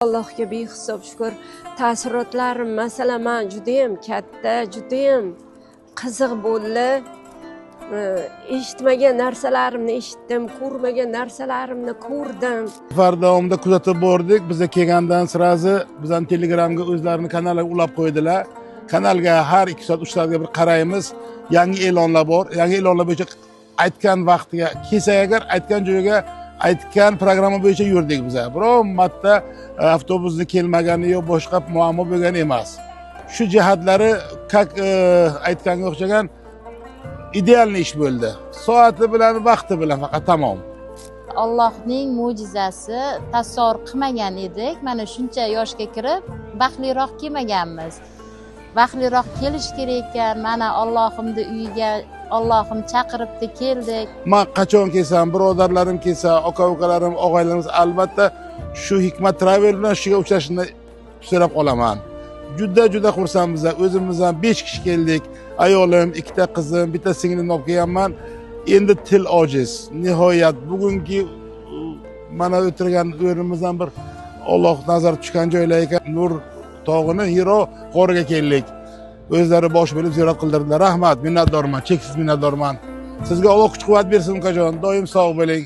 Allohga behisob shukr. Taassurotlarim masalan judayam katta, judayam qiziq bo'ldi. Eshitmagan narsalarimni eshitdim, ko'rmagan narsalarimni ko'rdim. Safar davomida kuzatib bordik. Biza kelgandan sirazi bizning Telegramga o'zlarini kanaliga ulab qo'ydilar. Kanalga har 2 soat 3 soatga bir qaraymiz. Yangi e'lonlar bor. Yangi e'lonlar bo'yicha aytgan vaqtiga kelsak agar aytgan joyga aytgan programma bo'yicha yurdik biza. Biror marta avtobusni kelmagani yo'q, boshqa muammo bo'lgan emas. Shu jihatlari aytganga o'xshagan ideal ish bo'ldi. Soati bilan, vaqti bilan faqat tamom. Allohning mo'jizasi, tasavvur qilmagan edik. Mana shuncha yoshga kirib, baxtliroq kelmaganmiz. Baxtliroq kelish kerak ekan. Mana Allohimning uyiga Allohim chaqiribdi, keldik. Men qachon kelsam, birodarlarim kelsa, aka-ukalarim, og'aylarimiz albatta shu Hikmat Travel bilan shuga uchrashishni so'rab qolaman. Juda xursandmiz. O'zimiz ham 5 kishi keldik. Ayolim, 2 ta qizim, bitta singlimni olib kelganman. Endi til ojiz. Nihoyat bugungi mana o'tirgan o'rnimizdan bir Alloh nazar tushgan joylar ekan. Nur tog'ini Hiro g'origa keldik. O'zlari bosh bo'lib ziyorat qildirdilar. Rahmat, minnatdorman, cheksiz minnatdorman. Sizga Alloh kuch-quvvat bersin ukajon. Doim sog' bo'ling.